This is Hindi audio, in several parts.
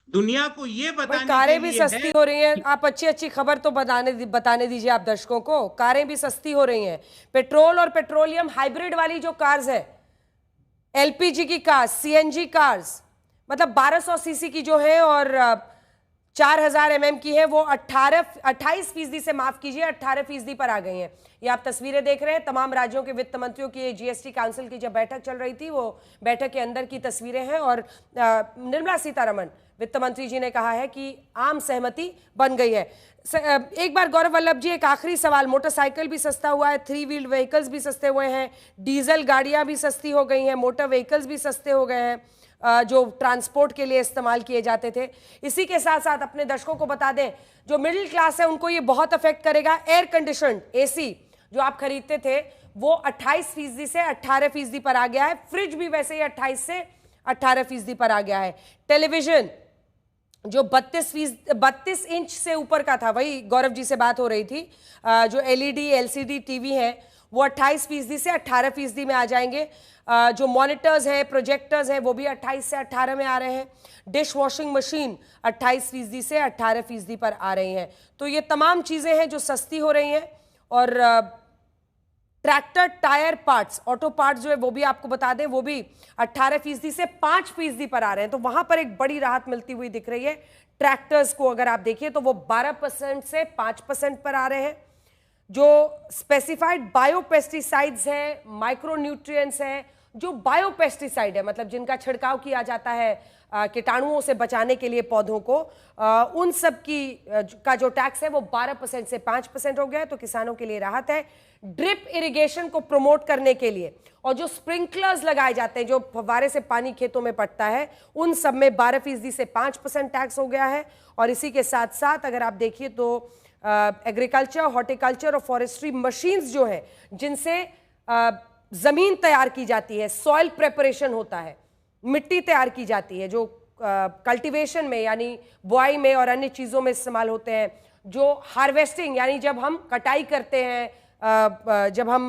दुनिया को ये भाई बताने के कारें भी लिए सस्ती है हो रही हैं। कि आप अच्छी अच्छी खबर तो बताने दीजिए आप दर्शकों को। कारें भी सस्ती हो रही हैं। पेट्रोल और पेट्रोलियम हाइब्रिड वाली जो कार्स है, एलपीजी की कार्स, सीएनजी कार्स, मतलब 1200 सीसी की जो है और 4000 एमएम की है, वो 28% से, माफ कीजिए, 18% पर आ गई हैं। ये आप तस्वीरें देख रहे हैं। तमाम राज्यों के वित्त मंत्रियों की जीएसटी काउंसिल की जब बैठक चल रही थी, वो बैठक के अंदर की तस्वीरें हैं। और निर्मला सीतारमण वित्त मंत्री जी ने कहा है कि आम सहमति बन गई है। एक बार गौरव वल्लभ जी, एक आखिरी सवाल। मोटरसाइकिल भी सस्ता हुआ है, 3 व्हील व्हीकल्स भी सस्ते हुए हैं, डीजल गाड़ियां भी सस्ती हो गई हैं, मोटर व्हीकल्स भी सस्ते हो गए हैं जो ट्रांसपोर्ट के लिए इस्तेमाल किए जाते थे। इसी के साथ साथ अपने दर्शकों को बता दें, जो मिडिल क्लास है उनको ये बहुत अफेक्ट करेगा। एयर कंडीशनड एसी जो आप खरीदते थे वो 28% से 18% पर आ गया है। फ्रिज भी वैसे ही 28 से 18% पर आ गया है। टेलीविजन जो 32 इंच से ऊपर का था, वही गौरव जी से बात हो रही थी, जो एलईडी एलसीडी टीवी है वो 28% से 18% में आ जाएंगे। जो मॉनिटर्स हैं, प्रोजेक्टर्स हैं, वो भी 28 से 18 में आ रहे हैं। डिश वॉशिंग मशीन 28% से 18% पर आ रही हैं। तो ये तमाम चीजें हैं जो सस्ती हो रही हैं। और tractor tyre parts, auto parts जो है वो भी आपको बता दें, वो भी 18% से 5% पर आ रहे हैं। तो वहां पर एक बड़ी राहत मिलती हुई दिख रही है। ट्रैक्टर्स को अगर आप देखिए तो वो 12% से 5% पर आ रहे हैं। जो स्पेसिफाइड बायोपेस्टिसाइड्स हैं, माइक्रो न्यूट्रिएंट्स हैं, जो बायोपेस्टिसाइड है, मतलब जिनका छिड़काव किया जाता है कीटाणुओं से बचाने के लिए पौधों को, उन सब की का जो टैक्स है वो 12% से 5% हो गया है। तो किसानों के लिए राहत है। ड्रिप इरिगेशन को प्रमोट करने के लिए और जो स्प्रिंकलर्स लगाए जाते हैं, जो फव्वारे से पानी खेतों में पड़ता है, उन सब में 12% से 5% टैक्स हो गया है। और इसी के साथ साथ अगर आप देखिए तो एग्रीकल्चर, हॉर्टिकल्चर और फॉरेस्ट्री मशीन्स जो है, जिनसे जमीन तैयार की जाती है, सॉइल प्रेपरेशन होता है, मिट्टी तैयार की जाती है, जो कल्टीवेशन में यानी बुआई में और अन्य चीज़ों में इस्तेमाल होते हैं, जो हार्वेस्टिंग यानी जब हम कटाई करते हैं, जब हम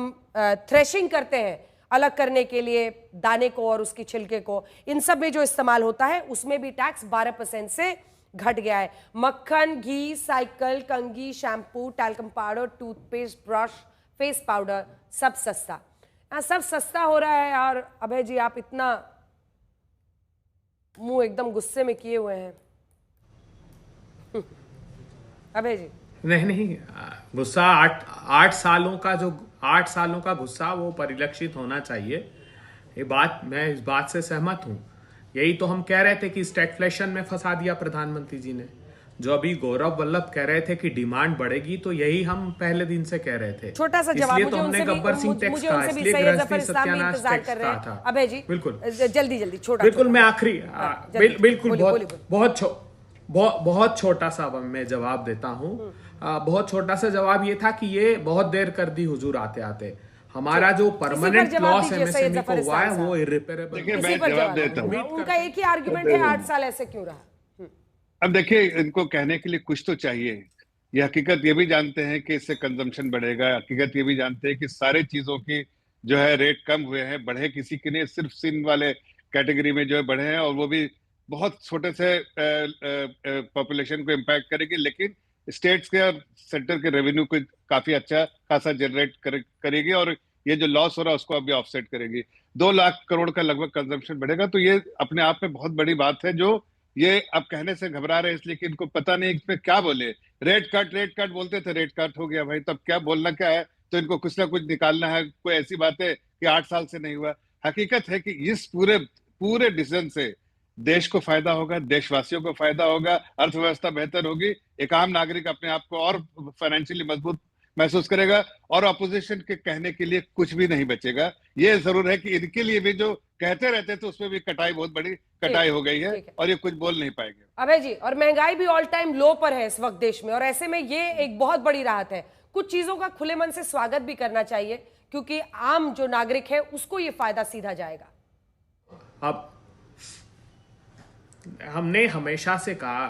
थ्रेशिंग करते हैं अलग करने के लिए दाने को और उसकी छिलके को, इन सब में जो इस्तेमाल होता है उसमें भी टैक्स 12% से घट गया है। मक्खन, घी, साइकिल, कंघी, shampoo, talcum powder, toothpaste, brush, face powder, सब सस्ता। सब सस्ता हो रहा है। और अभय जी, आप इतना मुंह एकदम गुस्से में किए हुए हैं। अभय जी। नहीं, गुस्सा 8 सालों का गुस्सा वो परिलक्षित होना चाहिए। मैं इस बात से सहमत हूं। यही तो हम कह रहे थे कि स्टैगफ्लेशन में फंसा दिया प्रधानमंत्री जी ने। जो अभी गौरव वल्लभ कह रहे थे कि डिमांड बढ़ेगी, तो यही हम पहले दिन से कह रहे थे। छोटा सा जवाब, इसलिए तो हमने गब्बर सिंह टैक्स कहा, इसलिए गृहस्थी सत्यानाश टैक्स कहा था। अभय जी बिल्कुल जल्दी छोटा, बिल्कुल मैं आखिरी बिल्कुल बहुत छोटा सा मैं जवाब देता हूँ। बहुत छोटा सा जवाब ये था कि ये बहुत देर कर दी हुजूर आते आते। हमारा जो परमानेंट लॉस एमएसएमई को हुआ है वो इरिपेरेबल। देखिए, मैं जवाब देता हूँ। उनका एक ही आर्गुमेंट है, 8 साल ऐसे क्यों रहा। अब देखिए, इनको कहने के लिए कुछ तो चाहिए। ये हकीकत ये भी जानते हैं कि इससे कंजम्पशन बढ़ेगा। हकीकत ये भी जानते हैं कि सारी चीजों की जो है रेट कम हुए हैं, बढ़े किसी के नहीं, सिर्फ सिंध वाले कैटेगरी में जो है बढ़े हैं, और वो भी बहुत छोटे से पॉपुलेशन को इम्पैक्ट करेगी, लेकिन स्टेट्स के और सेंटर के रेवेन्यू को काफी अच्छा खासा जनरेट करेगी, और ये जो लॉस हो रहा है उसको अभी ऑफसेट करेगी। 2 लाख करोड़ का लगभग कंजम्पशन बढ़ेगा। तो ये अपने आप में बहुत बड़ी बात है। जो ये अब कहने से घबरा रहे हैं इसलिए कि इनको पता नहीं इसमें क्या बोले। रेट कट बोलते थे, रेट कट हो गया भाई, तब क्या बोलना क्या है। तो इनको कुछ ना कुछ निकालना है। कोई ऐसी बात है कि 8 साल से नहीं हुआ। हकीकत है कि इस पूरे डिसीजन से देश को फायदा होगा, देशवासियों को फायदा होगा, अर्थव्यवस्था बेहतर होगी, एक आम नागरिक अपने आप को और फाइनेंशियली मजबूत महसूस करेगा, और अपोजिशन के कहने के लिए कुछ भी नहीं बचेगा। ये जरूर है कि इनके लिए भी जो कहते रहते थे उसमें भी कटाई, बहुत बड़ी कटाई हो गई है, और ये कुछ बोल नहीं पाएंगे। अभय जी, और महंगाई भी ऑल टाइम लो पर है इस वक्त देश में, और ऐसे में ये एक बहुत बड़ी राहत है। कुछ चीजों का खुले मन से स्वागत भी करना चाहिए, क्योंकि आम जो नागरिक है उसको ये फायदा सीधा जाएगा। अब हमने हमेशा से कहा,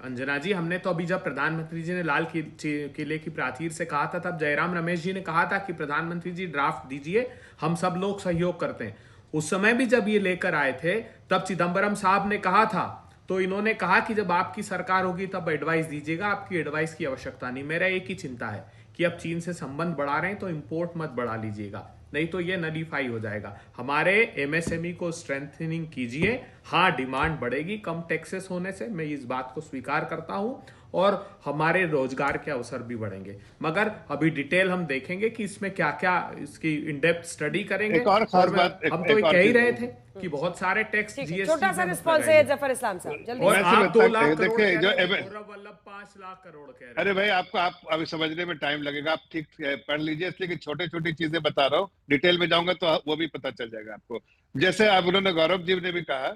अंजना जी, हमने तो अभी जब प्रधानमंत्री जी ने लाल किले की प्राचीर से कहा था, तब जयराम रमेश जी ने कहा था कि प्रधानमंत्री जी ड्राफ्ट दीजिए, हम सब लोग सहयोग करते हैं। उस समय भी जब ये लेकर आए थे, तब चिदंबरम साहब ने कहा था तो इन्होंने कहा कि जब आपकी सरकार होगी तब एडवाइस दीजिएगा, आपकी एडवाइस की आवश्यकता नहीं। मेरा एक ही चिंता है कि अब चीन से संबंध बढ़ा रहे हैं तो इंपोर्ट मत बढ़ा लीजिएगा, नहीं तो ये नलीफाई हो जाएगा। हमारे एमएसएमई को स्ट्रेंथनिंग कीजिए। हाँ, डिमांड बढ़ेगी कम टैक्सेस होने से, मैं इस बात को स्वीकार करता हूं, और हमारे रोजगार के अवसर भी बढ़ेंगे। मगर अभी डिटेल हम देखेंगे कि इसमें क्या क्या, इसकी इन डेप्थ स्टडी करेंगे। एक और खास बात, हम तो कह ही रहे थे कि बहुत सारे टैक्स ठीक है, जीएसटी छोटा सा रिस्पॉन्स है जफर इस्लाम साहब, जल्दी और से। आप 2 लाख करोड़ देखिए, कह जो रहे हैं, गौरव वल्लभ 5 लाख करोड़ कह रहे हैं। अरे भाई, आप अभी समझने में टाइम लगेगा, आप ठीक पढ़ लीजिए, इसलिए कि छोटी छोटी चीजें बता रहा हूँ, डिटेल में जाऊंगा तो वो भी पता चल जाएगा आपको। जैसे अब उन्होंने, गौरव जी ने भी कहा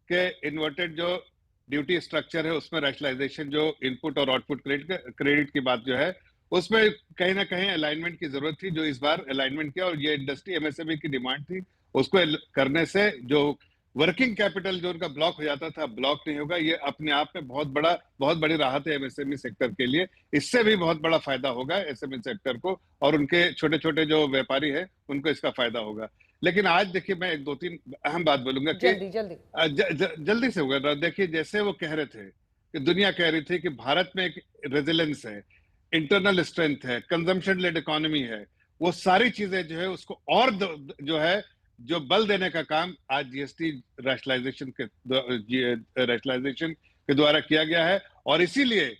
कि इन्वर्टेड जो ड्यूटी स्ट्रक्चर है उसमें रैशनलाइजेशन, जो इनपुट और आउटपुट क्रेडिट की बात जो है, उसमें कहीं ना कहीं अलाइनमेंट की जरूरत थी, जो इस बार अलाइनमेंट किया, और ये इंडस्ट्री एमएसएमई की डिमांड थी। उसको करने से जो वर्किंग कैपिटल जो उनका ब्लॉक हो जाता था, ब्लॉक नहीं होगा। ये अपने आप में बहुत बड़ी राहत है एमएसएमई सेक्टर के लिए। इससे भी बहुत बड़ा फायदा होगा एसएमई सेक्टर को, और उनके छोटे छोटे जो व्यापारी है उनको इसका फायदा होगा। लेकिन आज देखिए, मैं 2-3 अहम बात बोलूंगा कि जल्दी से होगा। देखिए, जैसे वो कह रहे थे कि दुनिया कह रही थी कि भारत में एक रेजिलेंस है, इंटरनल स्ट्रेंथ है, कंजम्पशन लेड इकोनॉमी है, वो सारी चीजें जो है उसको और जो है जो बल देने का काम आज जीएसटी रैशनलाइजेशन के द्वारा किया गया है। और इसीलिए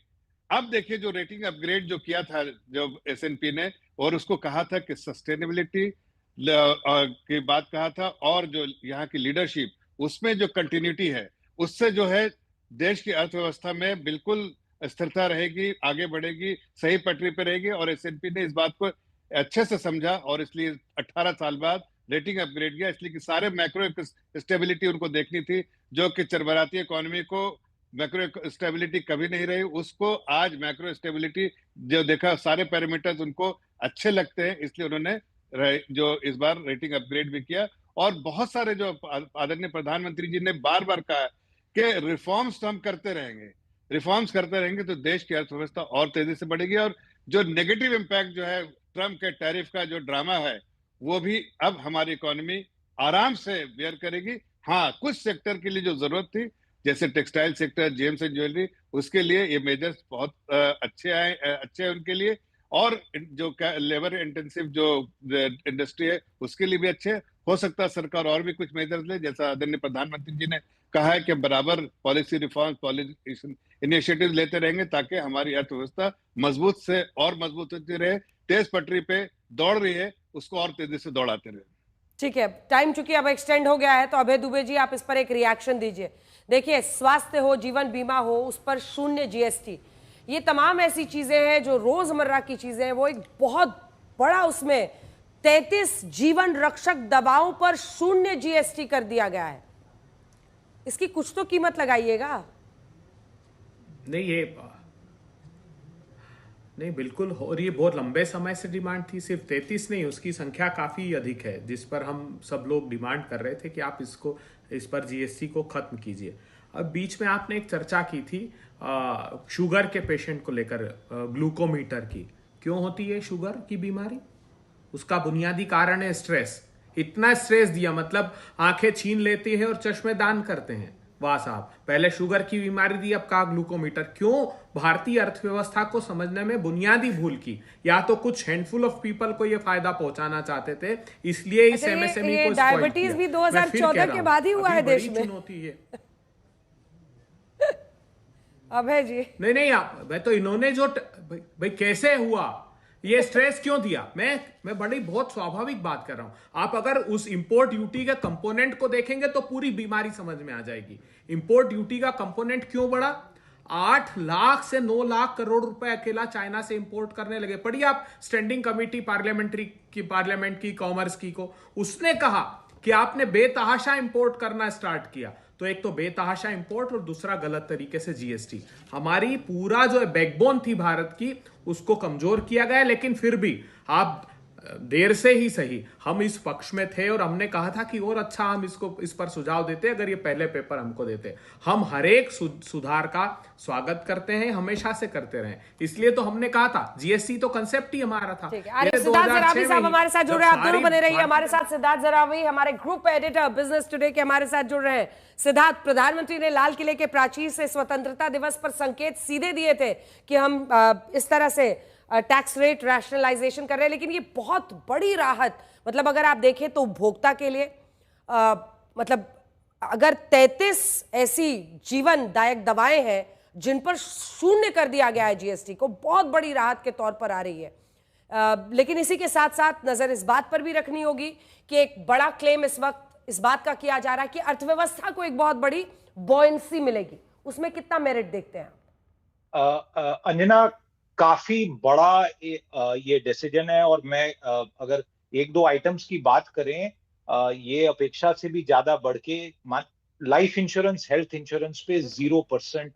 अब देखिए, जो रेटिंग अपग्रेड जो किया था जो एसएनपी ने, और उसको कहा था कि सस्टेनेबिलिटी की बात कहा था, और जो यहाँ की लीडरशिप, उसमें जो कंटिन्यूटी है, उससे जो है देश की अर्थव्यवस्था में बिल्कुल स्थिरता रहेगी, आगे बढ़ेगी, सही पटरी पर रहेगी। और एसएनपी ने इस बात को अच्छे से समझा, और इसलिए 18 साल बाद रेटिंग अपग्रेड किया, इसलिए कि सारे मैक्रो स्टेबिलिटी उनको देखनी थी, जो कि चरबराती इकोनॉमी को मैक्रो स्टेबिलिटी कभी नहीं रही, उसको आज मैक्रो स्टेबिलिटी जो देखा, सारे पैरामीटर्स उनको अच्छे लगते हैं, इसलिए उन्होंने जो इस बार रेटिंग अपग्रेड भी किया। और बहुत सारे जो आदरणीय प्रधानमंत्री जी ने बार बार कहा कि रिफॉर्म्स तो हम करते रहेंगे, रिफॉर्म्स करते रहेंगे तो देश की अर्थव्यवस्था और तेजी से बढ़ेगी। और जो नेगेटिव इम्पैक्ट जो है ट्रम्प के टैरिफ का जो ड्रामा है, वो भी अब हमारी इकोनॉमी आराम से बेयर करेगी। हाँ, कुछ सेक्टर के लिए जो जरूरत थी, जैसे textile sector, James and jewellery, उसके लिए ये मेजर्स बहुत अच्छे हैं उनके लिए। और जो लेबर इंटेंसिव जो इंडस्ट्री है उसके लिए भी अच्छे। हो सकता है सरकार और भी कुछ मेजर्स ले, जैसा आदरणीय प्रधानमंत्री जी ने कहा है कि बराबर पॉलिसी रिफॉर्म, पॉलिसी इनिशिएटिव लेते रहेंगे, ताकि हमारी अर्थव्यवस्था मजबूत से और मजबूत होती रहे, तेज पटरी पे दौड़ रही है उसको और तेजी से दौड़ाते रहे। ठीक है, टाइम चूंकि अब एक्सटेंड हो गया है, तो अभय दुबे जी आप इस पर एक रिएक्शन दीजिए। देखिए, स्वास्थ्य हो, जीवन बीमा हो, उस पर 0 जीएसटी, ये तमाम ऐसी चीजें हैं जो रोजमर्रा की चीजें हैं, वो एक बहुत बड़ा, उसमें 33 जीवन रक्षक दवाओं पर 0 जीएसटी कर दिया गया है। इसकी कुछ तो कीमत लगाइएगा। नहीं, बिल्कुल। और ये बहुत लंबे समय से डिमांड थी, सिर्फ 33 नहीं, उसकी संख्या काफी अधिक है, जिस पर हम सब लोग डिमांड कर रहे थे कि आप इस पर जीएसटी को खत्म कीजिए। अब बीच में आपने एक चर्चा की थी शुगर के पेशेंट को लेकर, ग्लूकोमीटर की। क्यों होती है शुगर की बीमारी? उसका बुनियादी कारण है स्ट्रेस। इतना स्ट्रेस दिया, मतलब आंखें छीन लेती है और चश्मे दान करते हैं। वाह साहब, पहले शुगर की बीमारी दी, अब कहा ग्लूकोमीटर। क्यों? भारतीय अर्थव्यवस्था को समझने में बुनियादी भूल की। या तो कुछ हैंडफुल ऑफ पीपल को ये फायदा पहुंचाना चाहते थे, इसलिए इस एमएसएमई को डायबिटीज भी 2014 के बाद ही हुआ है देश में। चुनौती है अभय जी। नहीं, भाई तो इन्होंने जो भाई कैसे हुआ, ये स्ट्रेस क्यों दिया? मैं बड़ी बहुत स्वाभाविक बात कर रहा हूं। आप अगर उस इंपोर्ट ड्यूटी के कंपोनेंट को देखेंगे तो पूरी बीमारी समझ में आ जाएगी। इंपोर्ट ड्यूटी का कंपोनेंट क्यों बढ़ा? 8 लाख से 9 लाख करोड़ रुपए अकेला चाइना से इंपोर्ट करने लगे। पढ़िए आप स्टैंडिंग कमेटी पार्लियामेंट की कॉमर्स की को, उसने कहा कि आपने बेतहाशा इंपोर्ट करना स्टार्ट किया। तो एक तो बेतहाशा इंपोर्ट, और दूसरा गलत तरीके से जीएसटी। हमारी पूरा जो बैकबोन थी भारत की, उसको कमजोर किया गया। लेकिन फिर भी आप देर से ही सही, हम इस पक्ष में थे, और हमने कहा था कि और अच्छा हम इस पर सुझाव देते अगर ये पहले पेपर हमको देते। हम हर एक सुधार का स्वागत करते हैं, हमेशा से करते रहे। इसलिए तो हमने कहा था जीएसटी तो कंसेप्ट ही हमारा था। ठीक है, आइए सिद्धार्थ जरावी साहब हमारे साथ जुड़ रहे हैं, आप दोनों बने रहिए हमारे साथ। सिद्धार्थ जरावी हमारे ग्रुप एडिटर बिजनेस टुडे के हमारे साथ जुड़ रहे हैं। सिद्धार्थ, प्रधानमंत्री ने लाल किले के प्राचीर से स्वतंत्रता दिवस पर संकेत सीधे दिए थे कि हम इस तरह से टैक्स रेट रैशनलाइजेशन कर रहे हैं, लेकिन ये बहुत बड़ी राहत, मतलब अगर आप देखें तो उपभोक्ता के लिए मतलब अगर 33 ऐसी जीवनदायक दवाएं हैं जिन पर शून्य कर दिया गया है जीएसटी को, बहुत बड़ी राहत के तौर पर आ रही है। लेकिन इसी के साथ साथ नजर इस बात पर भी रखनी होगी कि एक बड़ा क्लेम इस वक्त इस बात का किया जा रहा है कि अर्थव्यवस्था को एक बहुत बड़ी बॉयंसी मिलेगी। उसमें कितना मेरिट देखते हैं आप? अंजना, काफी बड़ा ये डिसीजन है, और मैं अगर एक दो आइटम्स की बात करें, ये अपेक्षा से भी ज्यादा बढ़ के लाइफ इंश्योरेंस, हेल्थ इंश्योरेंस पे 0%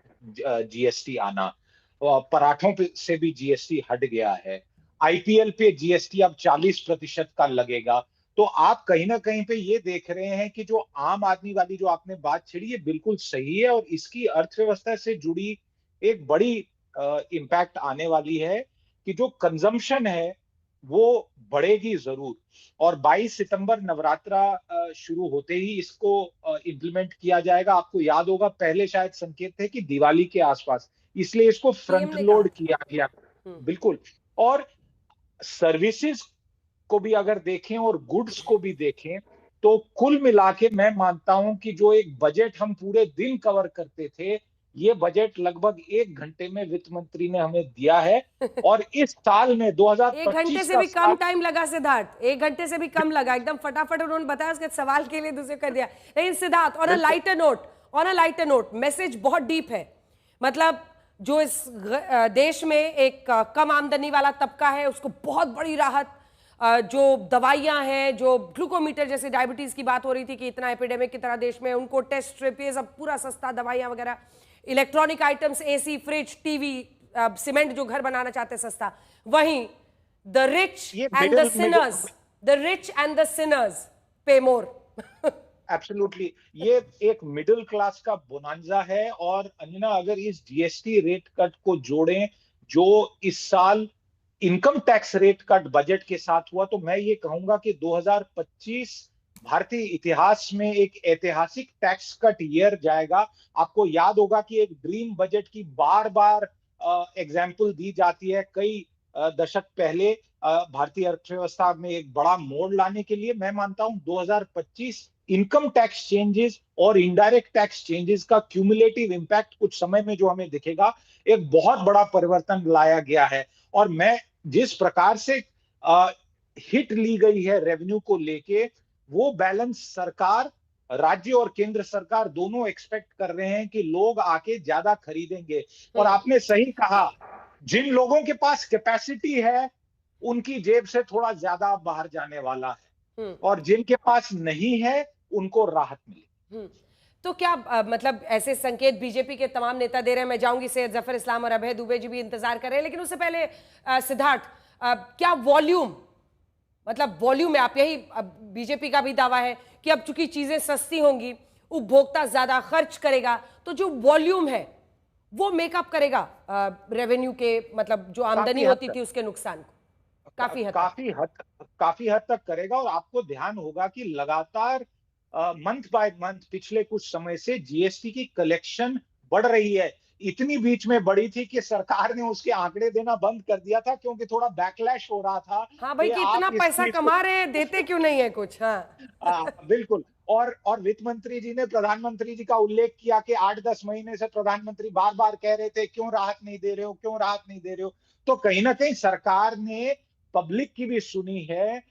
जीएसटी आना, पराठों पे से भी जीएसटी हट गया है, आईपीएल पे जीएसटी अब 40% का लगेगा। तो आप कहीं ना कहीं पे ये देख रहे हैं कि जो आम आदमी वाली जो आपने बात छिड़ी, ये बिल्कुल सही है, और इसकी अर्थव्यवस्था से जुड़ी एक बड़ी इम्पैक्ट आने वाली है कि जो कंजम्पशन है वो बढ़ेगी जरूर। और 22 सितंबर नवरात्रा शुरू होते ही इसको इम्प्लीमेंट किया जाएगा। आपको याद होगा पहले शायद संकेत थे कि दिवाली के आसपास, इसलिए इसको फ्रंट लोड किया गया। बिल्कुल। और सर्विसेज को भी अगर देखें और गुड्स को भी देखें, तो कुल मिला के मैं मानता हूं कि जो एक बजट हम पूरे दिन कवर करते थे, ये बजट लगभग 1 घंटे में वित्त मंत्री ने हमें दिया है। और इस साल में 2025 1 घंटे से भी कम टाइम लगा सिद्धार्थ, 1 घंटे से भी कम लगा, एकदम फटाफट उन्होंने बताया, उसके सवाल के लिए दूसरे कर दिया। लेकिन Siddharth, on a lighter note message बहुत डीप है। मतलब जो इस देश में एक कम आमदनी वाला तबका है उसको बहुत बड़ी राहत, जो दवाइयां हैं, जो ग्लूकोमीटर, जैसे डायबिटीज की बात हो रही थी कि इतना एपिडेमिक की तरह देश में, उनको टेस्ट स्ट्रिप, ये सब पूरा सस्ता, दवाइयां वगैरह, electronic items, AC, fridge, TV, cement जो घर बनाना चाहते सस्ता। वहीं the rich and the Sinners पे मोर। एब्सोल्युटली, ये एक मिडिल क्लास का बोनांजा है। और अंजना, अगर इस जीएसटी रेट कट को जोड़ें जो इस साल income tax rate cut budget के साथ हुआ, तो मैं ये कहूंगा कि 2025 भारतीय इतिहास में एक ऐतिहासिक टैक्स कट ईयर जाएगा। आपको याद होगा कि एक ड्रीम बजट की बार बार एग्जाम्पल दी जाती है कई दशक पहले भारतीय अर्थव्यवस्था में एक बड़ा मोड़ लाने के लिए। मैं मानता हूं 2025 इनकम टैक्स चेंजेस और इनडायरेक्ट टैक्स चेंजेस का क्यूमुलेटिव इंपैक्ट कुछ समय में जो हमें दिखेगा, एक बहुत बड़ा परिवर्तन लाया गया है। और मैं जिस प्रकार से हिट ली गई है रेवेन्यू को लेके, वो बैलेंस सरकार, राज्य और केंद्र सरकार दोनों एक्सपेक्ट कर रहे हैं कि लोग आके ज्यादा खरीदेंगे। और आपने सही कहा, जिन लोगों के पास कैपेसिटी है उनकी जेब से थोड़ा ज्यादा बाहर जाने वाला है, और जिनके पास नहीं है उनको राहत मिले। तो क्या मतलब ऐसे संकेत बीजेपी के तमाम नेता दे रहे हैं? मैं जाऊंगी, सैयद जफर इस्लाम और अभय दुबे जी भी इंतजार कर रहे हैं, लेकिन उससे पहले सिद्धार्थ, क्या वॉल्यूम, मतलब वॉल्यूम में आप, यही बीजेपी का भी दावा है कि अब चूंकि चीजें सस्ती होंगी, उपभोक्ता ज्यादा खर्च करेगा, तो जो वॉल्यूम है वो मेकअप करेगा रेवेन्यू के, मतलब जो आमदनी होती थी उसके नुकसान को काफी हद तक करेगा। और आपको ध्यान होगा कि लगातार मंथ बाय मंथ पिछले कुछ समय से जीएसटी की कलेक्शन बढ़ रही है। इतनी बीच में बढ़ी थी कि सरकार ने उसके आंकड़े देना बंद कर दिया था, क्योंकि थोड़ा बैकलैश हो रहा था। हाँ भाई, कि इतना पैसा कमा रहे हैं, देते क्यों नहीं है कुछ। हाँ बिल्कुल। और वित्त मंत्री जी ने प्रधानमंत्री जी का उल्लेख किया कि 8-10 महीने से प्रधानमंत्री बार बार कह रहे थे क्यों राहत नहीं दे रहे हो, क्यों राहत नहीं दे रहे हो। तो कहीं ना कहीं सरकार ने पब्लिक की भी सुनी है।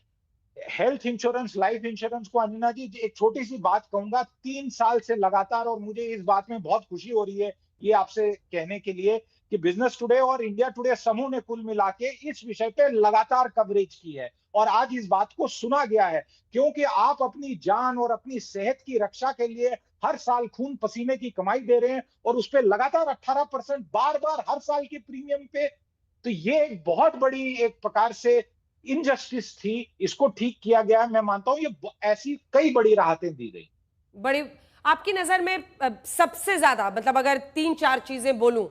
हेल्थ इंश्योरेंस, लाइफ इंश्योरेंस को, अंजना जी एक छोटी सी बात कहूंगा, 3 साल से लगातार, और मुझे इस बात में बहुत खुशी हो रही है ये आपसे कहने के लिए कि बिजनेस टुडे और इंडिया टुडे समूह ने कुल मिला के इस विषय पे लगातार कवरेज की है, और आज इस बात को सुना गया है। क्योंकि आप अपनी जान और अपनी सेहत की रक्षा के लिए हर साल खून पसीने की कमाई दे रहे हैं, और उस पर लगातार 18% बार बार हर साल के प्रीमियम पे। तो ये एक बहुत बड़ी एक प्रकार से इनजस्टिस थी, इसको ठीक किया गया। मैं मानता हूं ये ऐसी कई बड़ी राहतें दी गई। बड़ी आपकी नजर में सबसे ज्यादा, मतलब अगर 3-4 चीजें बोलूं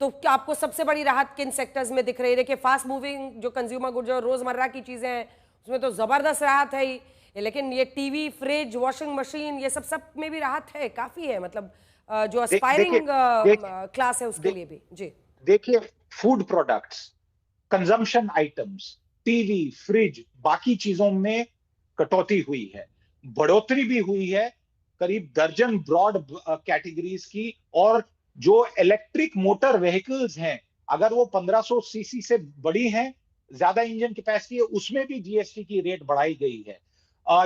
तो क्या आपको सबसे बड़ी राहत किन सेक्टर्स में दिख रही है? देखिए, फास्ट मूविंग जो कंज्यूमर गुड्स और रोजमर्रा की चीजें हैं उसमें तो जबरदस्त राहत है ही, लेकिन ये टीवी, फ्रिज, वॉशिंग मशीन, ये सब में भी राहत है, काफी है, मतलब जो एस्पायरिंग क्लास है उसके लिए भी। जी देखिए, food products, consumption items, TV, fridge, बाकी चीजों में कटौती हुई है, बढ़ोतरी भी हुई है करीब दर्जन ब्रॉड कैटेगरीज की। और जो इलेक्ट्रिक मोटर व्हीकल्स हैं, अगर वो 1500 सीसी से बड़ी हैं, ज्यादा इंजन कैपेसिटी है, उसमें भी जीएसटी की रेट बढ़ाई गई है।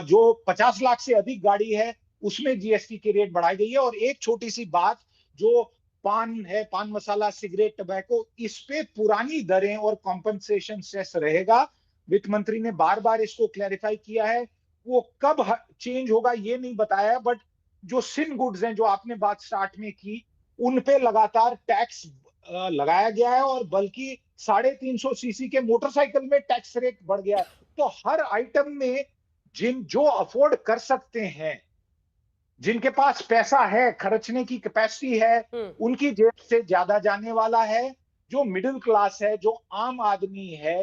जो 50 लाख से अधिक गाड़ी है उसमें जीएसटी की रेट बढ़ाई गई है। और एक छोटी सी बात, जो पान है, पान मसाला, सिगरेट, टबैको, इस पे पुरानी दरें और कॉम्पनसेशन सेस रहेगा। वित्त मंत्री ने बार बार इसको क्लैरिफाई किया है। वो कब चेंज होगा ये नहीं बताया, बट जो सिन गुड्स हैं, जो आपने बात स्टार्ट में की, उन पे लगातार टैक्स लगाया गया है। और बल्कि 350 सीसी के मोटरसाइकिल में टैक्स रेट बढ़ गया है। तो हर आइटम में जो अफोर्ड कर सकते हैं, जिनके पास पैसा है, खर्चने की कैपेसिटी है, उनकी जेब से ज्यादा जाने वाला है। जो मिडिल क्लास है, जो आम आदमी है,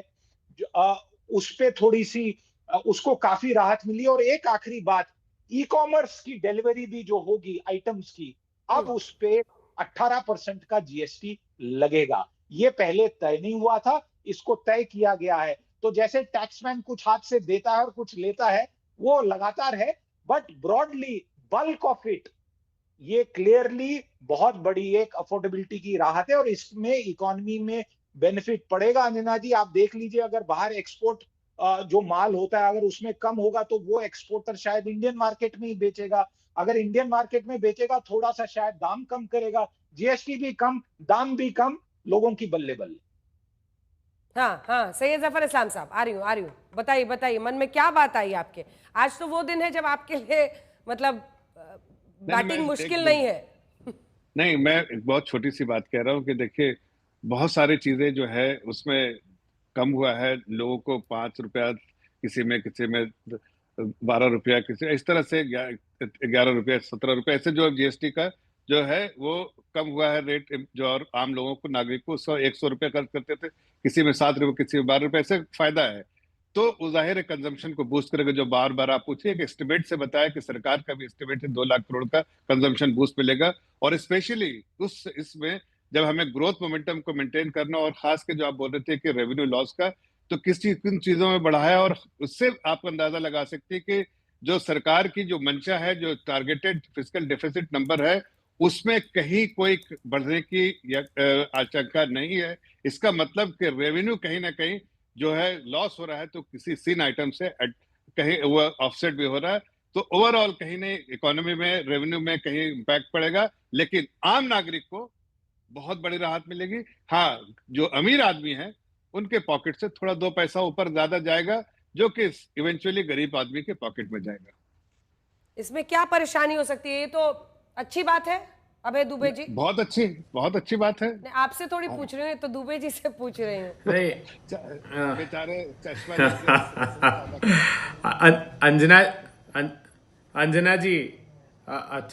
उस पे थोड़ी सी उसको काफी राहत मिली। और एक आखिरी बात, ई कॉमर्स की डिलीवरी भी जो होगी आइटम्स की, अब उस पे 18% का जीएसटी लगेगा। ये पहले तय नहीं हुआ था, इसको तय किया गया है। तो जैसे टैक्समैन कुछ हाथ से देता है और कुछ लेता है, वो लगातार है, but broadly bulk of it, ये क्लियरली बहुत बड़ी एक अफोर्डेबिलिटी की राहत है। और इसमें इकोनॉमी में बेनिफिट पड़ेगा। अंजना जी, आप देख लीजिए, अगर बाहर एक्सपोर्ट जो माल होता है, अगर उसमें कम होगा तो वो एक्सपोर्टर शायद इंडियन मार्केट में ही बेचेगा। अगर इंडियन मार्केट में बेचेगा, थोड़ा सा शायद दाम कम करेगा, जीएसटी भी कम, दाम भी कम, लोगों की बल्ले बल्ले। हाँ हाँ, सैयद जफर इस्लाम साहब, आ रही हूँ, बताइए बताइए, मन में क्या बात आई आपके? आज तो वो दिन है जब आपके लिए मतलब बैटिंग मुश्किल नहीं है। नहीं, मैं एक बहुत छोटी सी बात कह रहा हूँ कि देखिए, बहुत सारी चीजें जो है उसमें कम हुआ है। लोगों को 5 रुपया, किसी में 12 रुपया, किसी इस तरह से 11 रुपया, 17 रुपया, ऐसे जो जीएसटी का जो है वो कम हुआ है रेट। जो और आम लोगों को, नागरिक को 100-100 रुपया खर्च करते थे, किसी में 7 रुपये, किसी में 12 रुपये, ऐसे फायदा है। तो वो जाहिर है कंजम्पशन को बूस्ट करेगा। जो बार बार आप पूछिए, कि एस्टिमेट से बताया कि सरकार का भी एस्टिमेट है 2 लाख करोड़ का कंजम्पशन बूस्ट मिलेगा। और स्पेशली इसमें जब हमें ग्रोथ मोमेंटम को मेंटेन करना, और खास के जो आप बोल रहे थे कि रेवेन्यू लॉस का, तो किन चीजों में बढ़ाया, और उससे आप अंदाजा लगा सकते हैं कि जो सरकार की जो मंशा है, जो टारगेटेड फिस्कल डेफिसिट नंबर है, उसमें कहीं कोई बढ़ने की आशंका नहीं है। इसका मतलब कि रेवेन्यू कहीं ना कहीं जो है लॉस हो रहा है, तो किसी सीन आइटम से कहीं वो ऑफसेट भी हो रहा है। तो ओवरऑल कहीं नहीं, इकोनॉमी में, रेवेन्यू में कहीं इम्पैक्ट पड़ेगा, लेकिन आम नागरिक को बहुत बड़ी राहत मिलेगी। हाँ, जो अमीर आदमी है उनके पॉकेट से थोड़ा 2 पैसा ऊपर ज्यादा जाएगा, जो कि इवेंचुअली गरीब आदमी के पॉकेट में जाएगा। इसमें क्या परेशानी हो सकती है? ये तो अच्छी बात है अभय दुबे जी। बहुत अच्छी बात है। आपसे थोड़ी पूछ रही हूँ, तो दुबे जी से पूछ रही हूँ। बेचारे अंजना जी,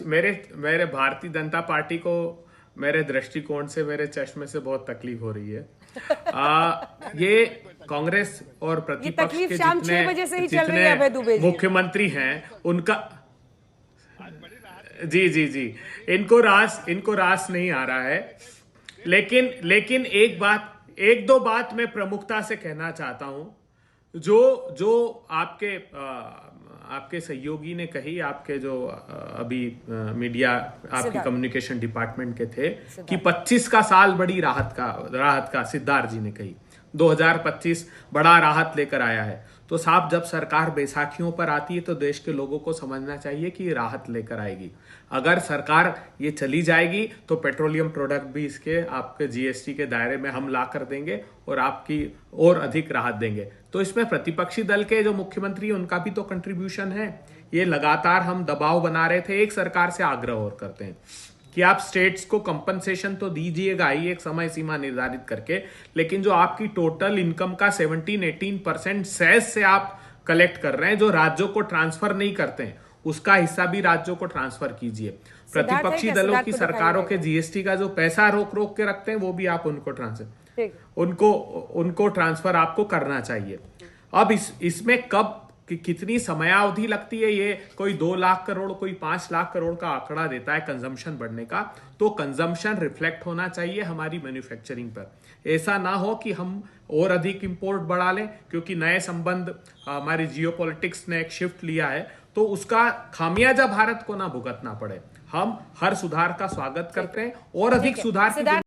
मेरे भारतीय जनता पार्टी को मेरे दृष्टिकोण से, मेरे चश्मे से बहुत तकलीफ हो रही है। ये कांग्रेस और प्रतिपक्ष के जितने मुख्यमंत्री हैं, उनका जी इनको रास नहीं आ रहा है। लेकिन एक दो बात मैं प्रमुखता से कहना चाहता हूं, जो आपके सहयोगी ने कही, आपके जो अभी मीडिया, आपके कम्युनिकेशन डिपार्टमेंट के थे, कि 25 का साल बड़ी राहत का सिद्धार्थ जी ने कही, 2025 बड़ा राहत लेकर आया है। तो साहब, जब सरकार बैसाखियों पर आती है तो देश के लोगों को समझना चाहिए कि राहत लेकर आएगी। अगर सरकार ये चली जाएगी तो पेट्रोलियम प्रोडक्ट भी इसके आपके जीएसटी के दायरे में हम ला कर देंगे और आपकी और अधिक राहत देंगे। तो इसमें प्रतिपक्षी दल के जो मुख्यमंत्री है उनका भी तो कंट्रीब्यूशन है। ये लगातार हम दबाव बना रहे थे, एक सरकार से आग्रह और करते हैं कि आप स्टेट्स को कंपनसेशन तो दीजिएगा ही एक समय सीमा निर्धारित करके, लेकिन जो आपकी टोटल इनकम का 17-18% सेस से आप कलेक्ट कर रहे हैं, जो राज्यों को ट्रांसफर नहीं करते हैं, उसका हिस्सा भी राज्यों को ट्रांसफर कीजिए। प्रतिपक्षी क्या? दलों सिद्धार्थ की को सरकारों दिखाइए। के जीएसटी का जो पैसा रोक रोक के रखते हैं वो भी आप उनको ट्रांसफर ठीक। उनको ट्रांसफर आपको करना चाहिए। अब इसमें कब कितनी समयावधि लगती है, ये कोई 2 लाख करोड़ कोई 5 लाख करोड़ का आंकड़ा देता है कंजम्पशन बढ़ने का, तो कंजम्पशन रिफ्लेक्ट होना चाहिए हमारी मैन्युफैक्चरिंग पर। ऐसा ना हो कि हम और अधिक इंपोर्ट बढ़ा लें, क्योंकि नए संबंध हमारी जियोपॉलिटिक्स ने एक शिफ्ट लिया है, तो उसका खामियाजा भारत को ना भुगतना पड़े। हम हर सुधार का स्वागत करते हैं और अधिक सुधार की